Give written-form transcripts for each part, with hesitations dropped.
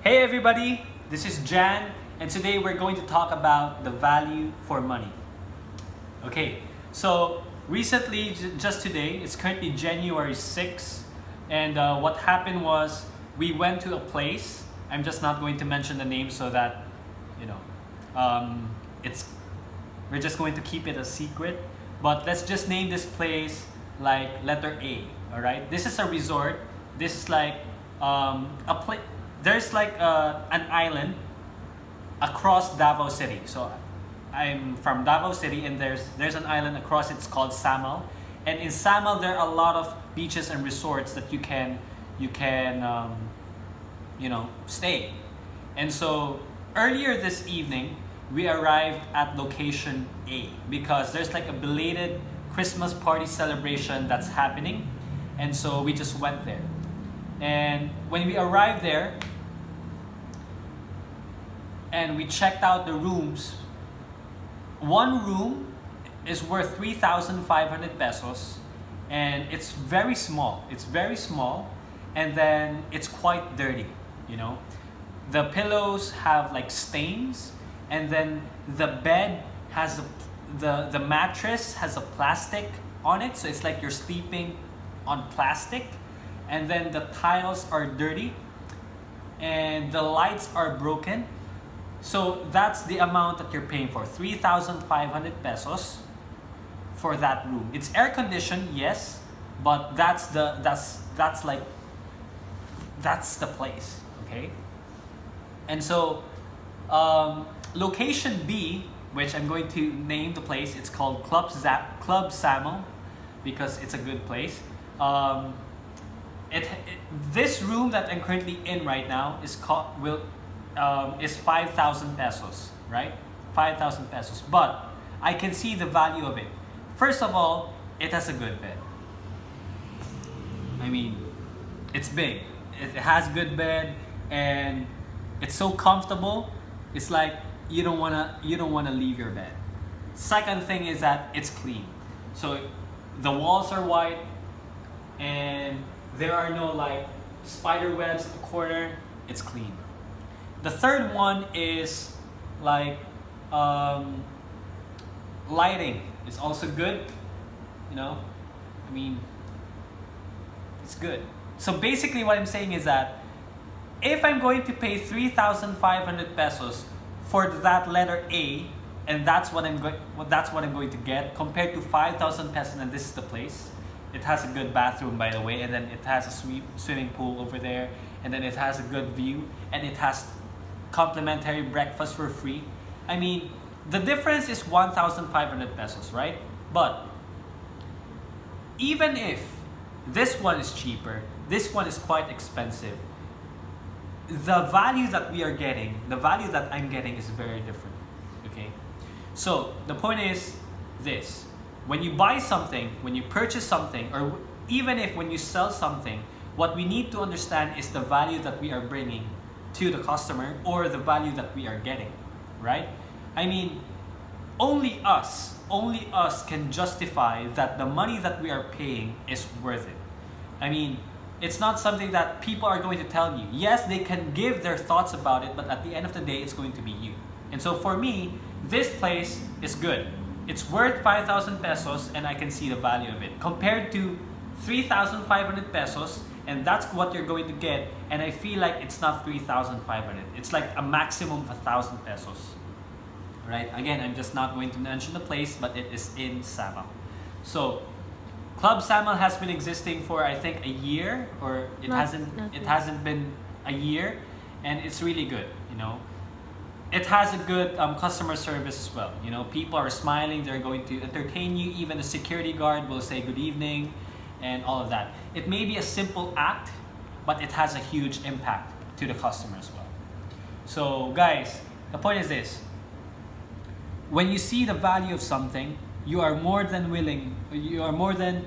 Hey everybody, this is Jan, and today we're going to talk about the value for money. Okay, so recently, just today, it's currently January 6th, and what happened was we went to a place. I'm just not going to mention the name so that, you know, it's we're just going to keep it a secret. But let's just name this place like letter A. All right, this is a resort. This is like a place. There's like an island across Davao City. So I'm from Davao City, and there's an island across. It's called Samal, and in Samal there are a lot of beaches and resorts that you can stay. And so earlier this evening we arrived at location A because there's like a belated Christmas party celebration that's happening, and so we just went there. And when we arrived there and we checked out the rooms, one room is worth 3,500 pesos, and it's very small. It's very small, and then it's quite dirty, you know. The pillows have like stains, and then the bed has the mattress has a plastic on it, so it's like you're sleeping on plastic. And then the tiles are dirty, and the lights are broken. So that's the amount that you're paying for, 3,500 pesos for that room. It's air conditioned, yes, but that's the place, okay? And so location B, which I'm going to name the place, it's called Club Samal because it's a good place. This room that I'm currently in right now is 5,000 pesos, right? 5,000 pesos. But I can see the value of it. First of all, it has a good bed. I mean, it's big. It has good bed, and it's so comfortable. It's like you don't wanna leave your bed. Second thing is that it's clean. So the walls are white, and there are no like spider webs at the corner. It's clean. The third one is like lighting. It's also good. You know, I mean, it's good. So basically, what I'm saying is that if I'm going to pay 3,500 pesos for that letter A, and that's what I'm going to get, compared to 5,000 pesos, and this is the place. It has a good bathroom, by the way, and then it has a swimming pool over there, and then it has a good view, and it has complimentary breakfast for free. I mean, the difference is 1,500 pesos, right? But even if this one is cheaper, this one is quite expensive, the value that we are getting, the value that I'm getting is very different, okay? So the point is this. When you buy something, when you purchase something, or even if when you sell something, what we need to understand is the value that we are bringing to the customer, or the value that we are getting, right? I mean, only us can justify that the money that we are paying is worth it. I mean, it's not something that people are going to tell you. Yes, they can give their thoughts about it, but at the end of the day, it's going to be you. And so for me, this place is good. It's worth 5,000 pesos, and I can see the value of it. Compared to 3,500 pesos, and that's what you're going to get, and I feel like it's not 3,500. It's like a maximum of 1,000 pesos. Right? Again, I'm just not going to mention the place, but it is in Samal. So, Club Samal has been existing for I think a year, or it hasn't been a year, and it's really good, you know. It has a good customer service as well. You know, people are smiling. They're going to entertain you. Even the security guard will say good evening, and all of that. It may be a simple act, but it has a huge impact to the customer as well. So, guys, the point is this: when you see the value of something, you are more than willing. You are more than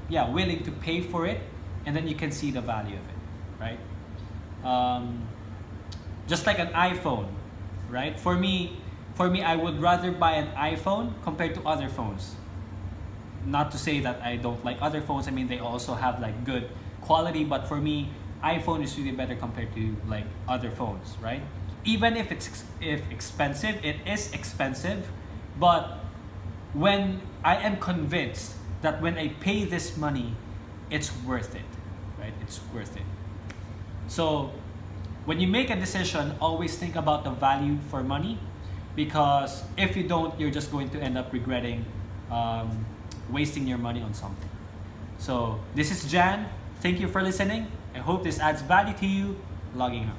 willing to pay for it, and then you can see the value of it, right? Just like an iPhone, right? For me, I would rather buy an iPhone compared to other phones. Not to say that I don't like other phones. I mean, they also have like good quality, but for me, iPhone is really better compared to like other phones, right? Even if it's expensive, it is expensive, but when I am convinced that when I pay this money, it's worth it, right? It's worth it. So when you make a decision, always think about the value for money, because if you don't, you're just going to end up regretting wasting your money on something. So this is Jan. Thank you for listening. I hope this adds value to you. Logging out.